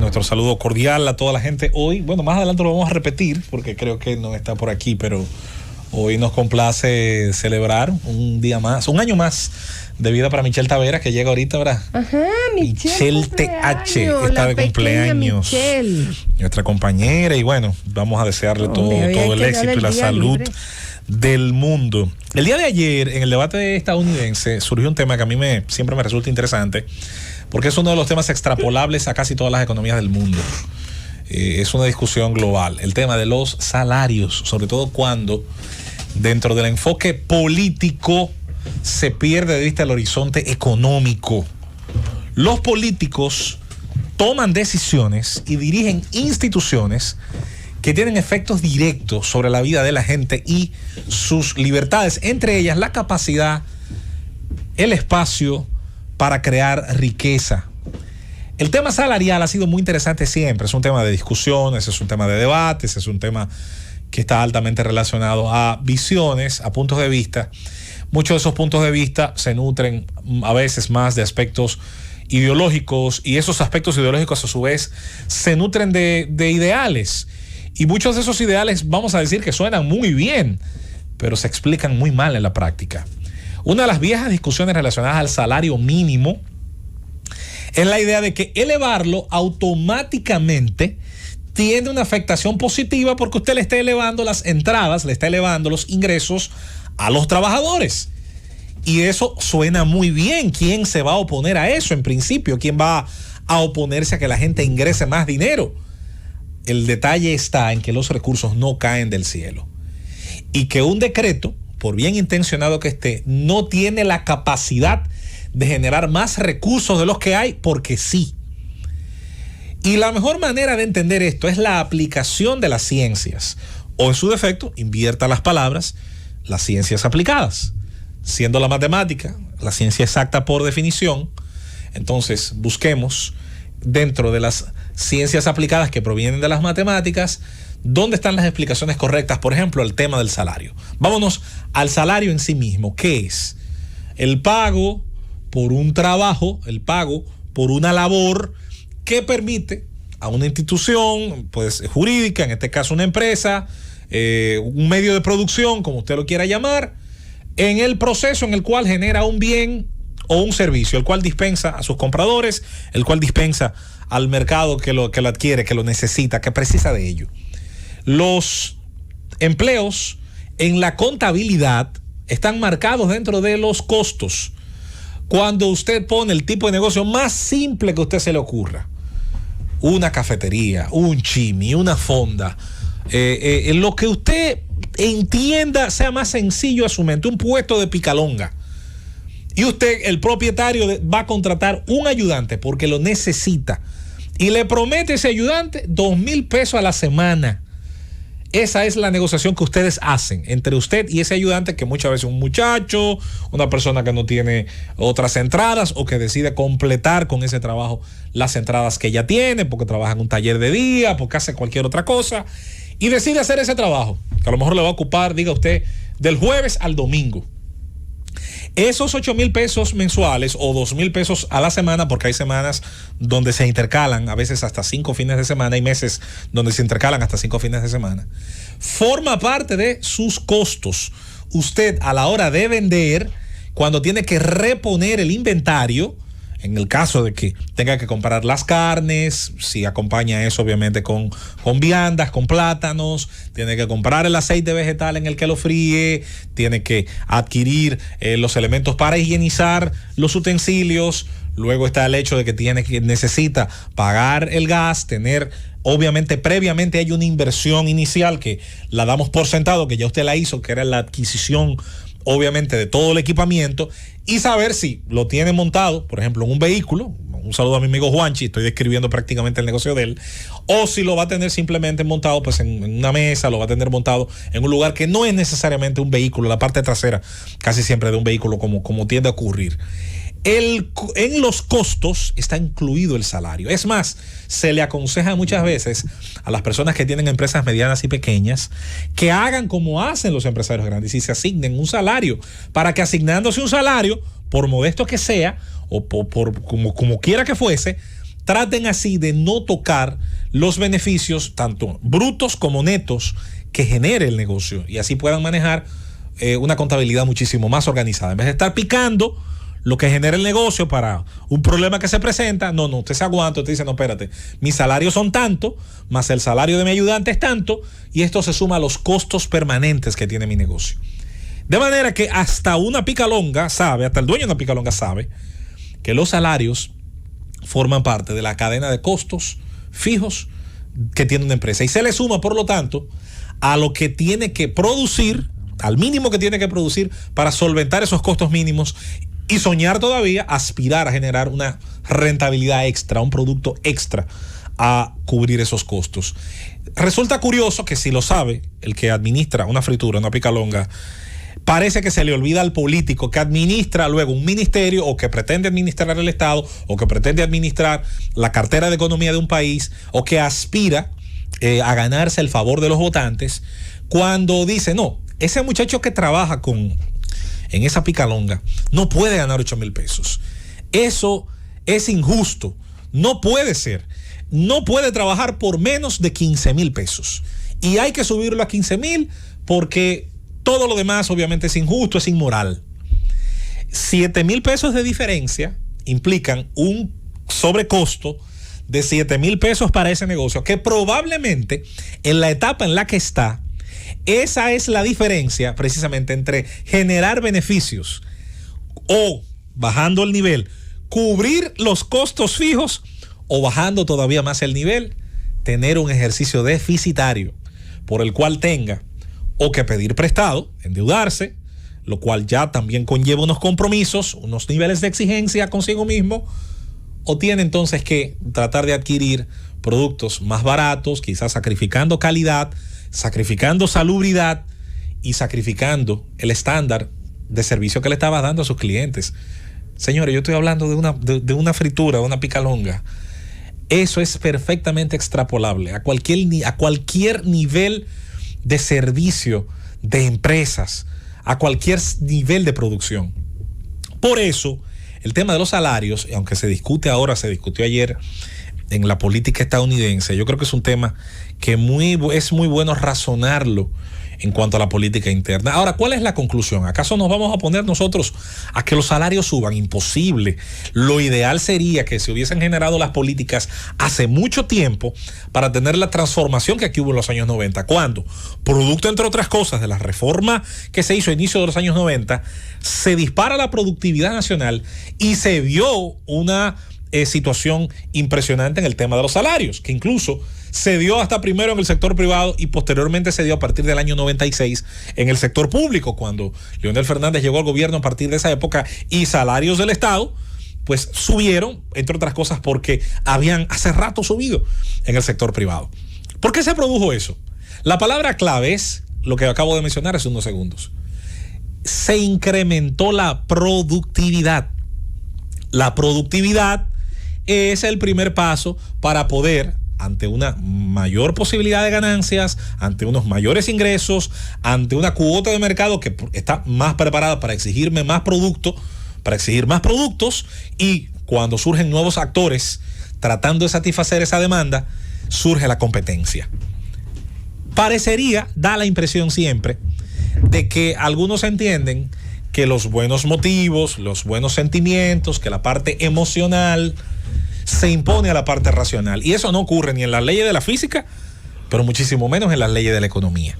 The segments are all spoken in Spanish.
nuestro saludo cordial a toda la gente. Hoy, bueno, más adelante lo vamos a repetir porque creo que no está por aquí, pero hoy nos complace celebrar un día más, un año más de vida para Michelle Tavera, que llega ahorita, ¿verdad? Ajá, Michelle TH está de cumpleaños. Michelle. Nuestra compañera, y bueno, vamos a desearle todo el éxito y la salud del mundo. El día de ayer, en el debate estadounidense, surgió un tema que a mí siempre me resulta interesante, porque es uno de los temas extrapolables a casi todas las economías del mundo. Es una discusión global, el tema de los salarios, sobre todo cuando dentro del enfoque político se pierde de vista el horizonte económico. Los políticos toman decisiones y dirigen instituciones que tienen efectos directos sobre la vida de la gente y sus libertades, entre ellas la capacidad, el espacio para crear riqueza. El tema salarial ha sido muy interesante siempre, es un tema de discusiones, es un tema de debates, es un tema que está altamente relacionado a visiones, a puntos de vista. Muchos de esos puntos de vista se nutren a veces más de aspectos ideológicos, y esos aspectos ideológicos a su vez se nutren de ideales. Y muchos de esos ideales, vamos a decir que suenan muy bien, pero se explican muy mal en la práctica. Una de las viejas discusiones relacionadas al salario mínimo es la idea de que elevarlo automáticamente tiene una afectación positiva porque usted le está elevando las entradas, le está elevando los ingresos a los trabajadores. Y eso suena muy bien. ¿Quién se va a oponer a eso en principio? ¿Quién va a oponerse a que la gente ingrese más dinero? El detalle está en que los recursos no caen del cielo y que un decreto, por bien intencionado que esté, no tiene la capacidad de generar más recursos de los que hay porque sí. Y la mejor manera de entender esto es la aplicación de las ciencias, o en su defecto, invierta las palabras, las ciencias aplicadas. Siendo la matemática la ciencia exacta por definición, entonces busquemos dentro de las ciencias aplicadas que provienen de las matemáticas dónde están las explicaciones correctas. Por ejemplo, el tema del salario. Vámonos al salario en sí mismo. ¿Qué es? El pago por un trabajo, el pago por una labor que permite a una institución pues jurídica, en este caso una empresa, un medio de producción, como usted lo quiera llamar, en el proceso en el cual genera un bien o un servicio, el cual dispensa a sus compradores, el cual dispensa al mercado que lo adquiere, que lo necesita, que precisa de ello. Los empleos en la contabilidad están marcados dentro de los costos. Cuando usted pone el tipo de negocio más simple que a usted se le ocurra, una cafetería, un chimi, una fonda, lo que usted entienda sea más sencillo a su mente, un puesto de picalonga, y usted, el propietario, va a contratar un ayudante porque lo necesita y le promete a ese ayudante 2,000 pesos a la semana. Esa es la negociación que ustedes hacen entre usted y ese ayudante, que muchas veces es un muchacho, una persona que no tiene otras entradas o que decide completar con ese trabajo las entradas que ya tiene porque trabaja en un taller de día, porque hace cualquier otra cosa y decide hacer ese trabajo que a lo mejor le va a ocupar, diga usted, del jueves al domingo. Esos 8,000 pesos mensuales o 2,000 pesos a la semana, porque hay semanas donde se intercalan a veces hasta 5 fines de semana, hay meses donde se intercalan hasta 5 fines de semana, forma parte de sus costos. Usted, a la hora de vender, cuando tiene que reponer el inventario, en el caso de que tenga que comprar las carnes, si acompaña eso obviamente con viandas, con plátanos, tiene que comprar el aceite vegetal en el que lo fríe, tiene que adquirir los elementos para higienizar los utensilios. Luego está el hecho de que necesita pagar el gas, tener, obviamente previamente hay una inversión inicial que la damos por sentado, que ya usted la hizo, que era la adquisición obviamente de todo el equipamiento, y saber si lo tiene montado, por ejemplo, en un vehículo. Un saludo a mi amigo Juanchi, estoy describiendo prácticamente el negocio de él. O si lo va a tener simplemente montado pues en una mesa, lo va a tener montado en un lugar que no es necesariamente un vehículo, la parte trasera casi siempre de un vehículo, como tiende a ocurrir. En los costos está incluido el salario. Es más, se le aconseja muchas veces a las personas que tienen empresas medianas y pequeñas que hagan como hacen los empresarios grandes y se asignen un salario, para que asignándose un salario, por modesto que sea o por como quiera que fuese, traten así de no tocar los beneficios, tanto brutos como netos, que genere el negocio, y así puedan manejar una contabilidad muchísimo más organizada. En vez de estar picando lo que genera el negocio para un problema que se presenta, no, usted se aguanta, usted dice, no, espérate, mis salarios son tanto, más el salario de mi ayudante es tanto, y esto se suma a los costos permanentes que tiene mi negocio. De manera que hasta una picalonga sabe, hasta el dueño de una picalonga sabe, que los salarios forman parte de la cadena de costos fijos que tiene una empresa. Y se le suma, por lo tanto, a lo que tiene que producir, al mínimo que tiene que producir para solventar esos costos mínimos y soñar todavía, aspirar a generar una rentabilidad extra, un producto extra a cubrir esos costos. Resulta curioso que si lo sabe el que administra una fritura, una picalonga, parece que se le olvida al político que administra luego un ministerio o que pretende administrar el Estado o que pretende administrar la cartera de economía de un país o que aspira a ganarse el favor de los votantes, cuando dice, no, ese muchacho que trabaja en esa picalonga no puede ganar 8,000 pesos. Eso es injusto. No puede ser. No puede trabajar por menos de 15,000 pesos. Y hay que subirlo a 15,000 porque todo lo demás obviamente es injusto, es inmoral. 7,000 pesos de diferencia implican un sobrecosto de 7,000 pesos para ese negocio, que probablemente en la etapa en la que está, esa es la diferencia precisamente entre generar beneficios o, bajando el nivel, cubrir los costos fijos, o bajando todavía más el nivel, tener un ejercicio deficitario por el cual tenga o que pedir prestado, endeudarse, lo cual ya también conlleva unos compromisos, unos niveles de exigencia consigo mismo, o tiene entonces que tratar de adquirir productos más baratos, quizás sacrificando calidad, sacrificando salubridad y sacrificando el estándar de servicio que le estaba dando a sus clientes. Señores, yo estoy hablando de una fritura, de una picalonga. Eso es perfectamente extrapolable a cualquier nivel de servicio de empresas, a cualquier nivel de producción. Por eso, el tema de los salarios, aunque se discute ahora, se discutió ayer en la política estadounidense, yo creo que es un tema que es muy bueno razonarlo en cuanto a la política interna. Ahora, ¿cuál es la conclusión? ¿Acaso nos vamos a poner nosotros a que los salarios suban? Imposible. Lo ideal sería que se hubiesen generado las políticas hace mucho tiempo para tener la transformación que aquí hubo en los años 90, cuando, producto entre otras cosas de la reforma que se hizo a inicio de los años 90, se dispara la productividad nacional y se vio una situación impresionante en el tema de los salarios, que incluso se dio hasta primero en el sector privado y posteriormente se dio a partir del año 96 en el sector público, cuando Leonel Fernández llegó al gobierno a partir de esa época, y salarios del Estado pues subieron, entre otras cosas porque habían hace rato subido en el sector privado. ¿Por qué se produjo eso? La palabra clave es lo que acabo de mencionar hace unos segundos. Se incrementó la productividad. La productividad es el primer paso para poder, ante una mayor posibilidad de ganancias, ante unos mayores ingresos, ante una cuota de mercado que está más preparada para exigirme más producto, para exigir más productos, y cuando surgen nuevos actores tratando de satisfacer esa demanda, surge la competencia. Parecería, da la impresión siempre, de que algunos entienden que los buenos motivos, los buenos sentimientos, que la parte emocional se impone a la parte racional. Y eso no ocurre ni en las leyes de la física, pero muchísimo menos en las leyes de la economía.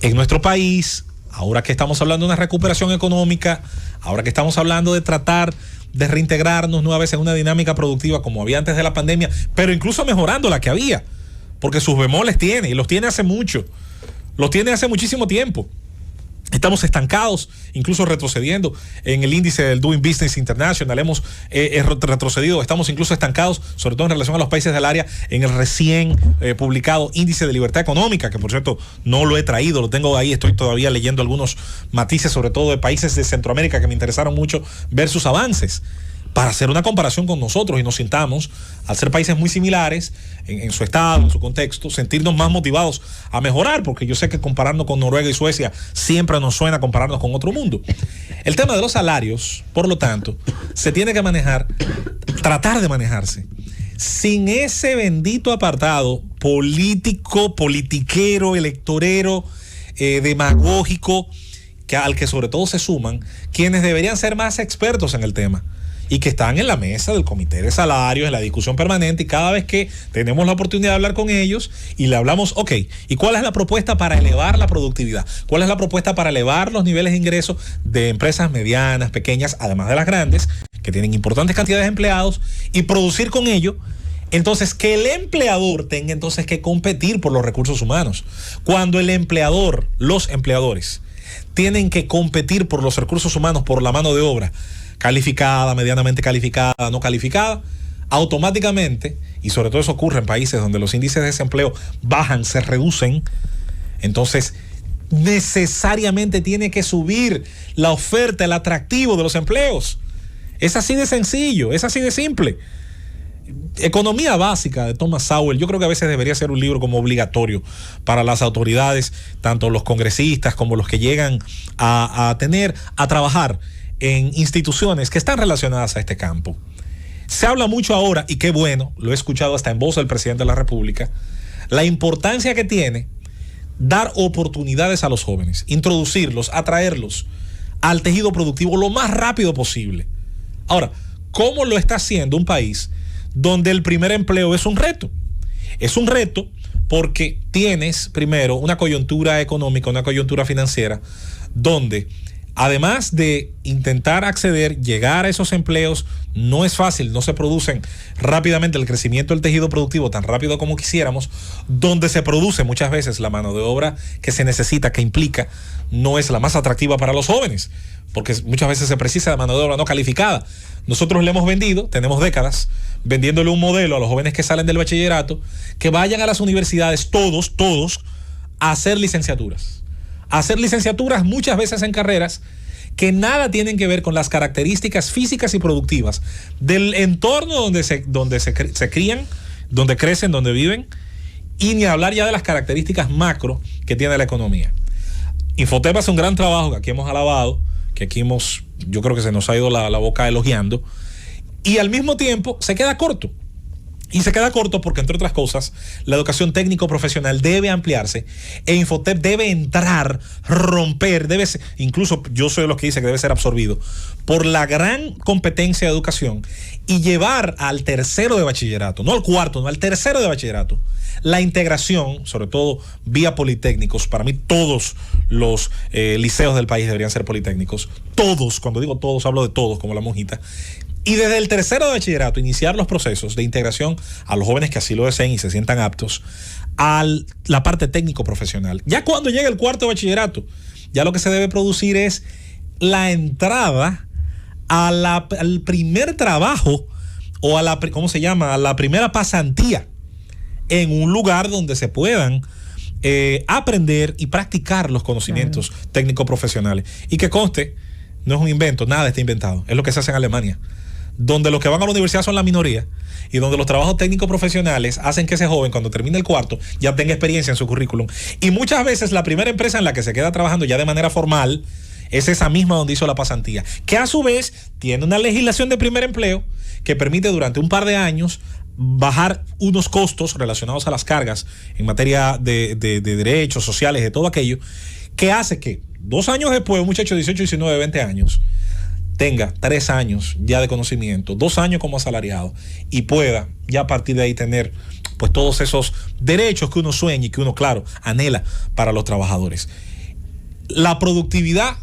En nuestro país, ahora que estamos hablando de una recuperación económica, ahora que estamos hablando de tratar de reintegrarnos nueva vez en una dinámica productiva como había antes de la pandemia, pero incluso mejorando la que había, porque sus bemoles tiene, y los tiene hace mucho, los tiene hace muchísimo tiempo. Estamos estancados, incluso retrocediendo en el índice del Doing Business International. Hemos retrocedido, estamos incluso estancados, sobre todo en relación a los países del área, en el recién publicado índice de libertad económica, que por cierto no lo he traído, lo tengo ahí, estoy todavía leyendo algunos matices, sobre todo de países de Centroamérica que me interesaron mucho ver sus avances, para hacer una comparación con nosotros y nos sintamos, al ser países muy similares en su estado, en su contexto, sentirnos más motivados a mejorar, porque yo sé que compararnos con Noruega y Suecia siempre nos suena compararnos con otro mundo. El tema de los salarios, por lo tanto, se tiene que manejar, tratar de manejarse sin ese bendito apartado político, politiquero, electorero, demagógico, al que sobre todo se suman quienes deberían ser más expertos en el tema y que están en la mesa del comité de salarios, en la discusión permanente, y cada vez que tenemos la oportunidad de hablar con ellos y le hablamos, ok, ¿y cuál es la propuesta para elevar la productividad? ¿Cuál es la propuesta para elevar los niveles de ingresos de empresas medianas, pequeñas, además de las grandes, que tienen importantes cantidades de empleados, y producir con ello? Entonces, que el empleador tenga entonces que competir por los recursos humanos. Cuando el empleador, los empleadores, tienen que competir por los recursos humanos, por la mano de obra, calificada, medianamente calificada, no calificada, automáticamente, y sobre todo eso ocurre en países donde los índices de desempleo bajan, se reducen, entonces necesariamente tiene que subir la oferta, el atractivo de los empleos. Es así de sencillo, es así de simple. Economía básica de Thomas Sowell, yo creo que a veces debería ser un libro como obligatorio para las autoridades, tanto los congresistas como los que llegan a trabajar en instituciones que están relacionadas a este campo. Se habla mucho ahora, y qué bueno, lo he escuchado hasta en voz del presidente de la República, la importancia que tiene dar oportunidades a los jóvenes, introducirlos, atraerlos al tejido productivo lo más rápido posible. Ahora, ¿cómo lo está haciendo un país donde el primer empleo es un reto? Es un reto porque tienes primero una coyuntura económica, una coyuntura financiera, donde además de intentar acceder, llegar a esos empleos, no es fácil, no se producen rápidamente el crecimiento del tejido productivo tan rápido como quisiéramos, donde se produce muchas veces la mano de obra que se necesita, que implica, no es la más atractiva para los jóvenes, porque muchas veces se precisa de mano de obra no calificada. Nosotros le hemos vendido, tenemos décadas, vendiéndole un modelo a los jóvenes que salen del bachillerato, que vayan a las universidades, todos, a hacer licenciaturas. Hacer licenciaturas muchas veces en carreras que nada tienen que ver con las características físicas y productivas del entorno donde se crían, donde crecen, donde viven, y ni hablar ya de las características macro que tiene la economía. Infotep hace un gran trabajo que aquí hemos alabado, que aquí yo creo que se nos ha ido la boca elogiando, y al mismo tiempo se queda corto. Y se queda corto porque, entre otras cosas, la educación técnico-profesional debe ampliarse e Infotep debe entrar, romper, incluso yo soy de los que dice que debe ser absorbido por la gran competencia de educación y llevar al tercero de bachillerato, no al cuarto, no al tercero de bachillerato, la integración, sobre todo vía politécnicos. Para mí todos los liceos del país deberían ser politécnicos. Todos, cuando digo todos, hablo de todos, como la monjita. Y desde el tercero de bachillerato iniciar los procesos de integración a los jóvenes que así lo deseen y se sientan aptos a la parte técnico-profesional. Ya cuando llegue el cuarto de bachillerato, ya lo que se debe producir es la entrada al primer trabajo o a la primera pasantía en un lugar donde se puedan aprender y practicar los conocimientos técnico-profesionales. Y que conste, no es un invento, nada está inventado, es lo que se hace en Alemania, donde los que van a la universidad son la minoría y donde los trabajos técnicos profesionales hacen que ese joven, cuando termine el cuarto, ya tenga experiencia en su currículum. Y muchas veces la primera empresa en la que se queda trabajando ya de manera formal es esa misma donde hizo la pasantía, que a su vez tiene una legislación de primer empleo que permite durante un par de años bajar unos costos relacionados a las cargas en materia de derechos sociales, de todo aquello, que hace que 2 años después un muchacho de 18, 19, 20 años tenga 3 años ya de conocimiento, 2 años como asalariado y pueda ya a partir de ahí tener pues todos esos derechos que uno sueña y que uno, claro, anhela para los trabajadores. La productividad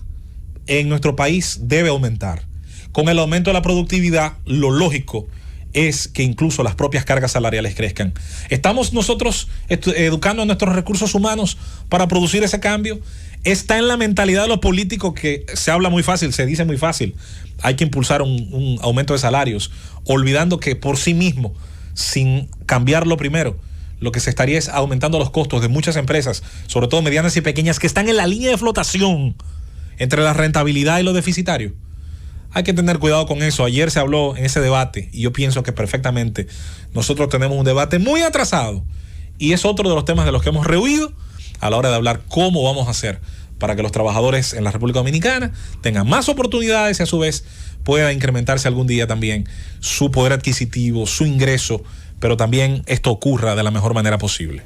en nuestro país debe aumentar. Con el aumento de la productividad, lo lógico es que incluso las propias cargas salariales crezcan. ¿Estamos nosotros educando a nuestros recursos humanos para producir ese cambio? Está en la mentalidad de los políticos que se habla muy fácil, se dice muy fácil. Hay que impulsar un aumento de salarios, olvidando que por sí mismo, sin cambiarlo primero, lo que se estaría es aumentando los costos de muchas empresas, sobre todo medianas y pequeñas, que están en la línea de flotación entre la rentabilidad y lo deficitario. Hay que tener cuidado con eso. Ayer se habló en ese debate y yo pienso que perfectamente nosotros tenemos un debate muy atrasado y es otro de los temas de los que hemos rehuido a la hora de hablar cómo vamos a hacer para que los trabajadores en la República Dominicana tengan más oportunidades y a su vez pueda incrementarse algún día también su poder adquisitivo, su ingreso pero también esto ocurra de la mejor manera posible.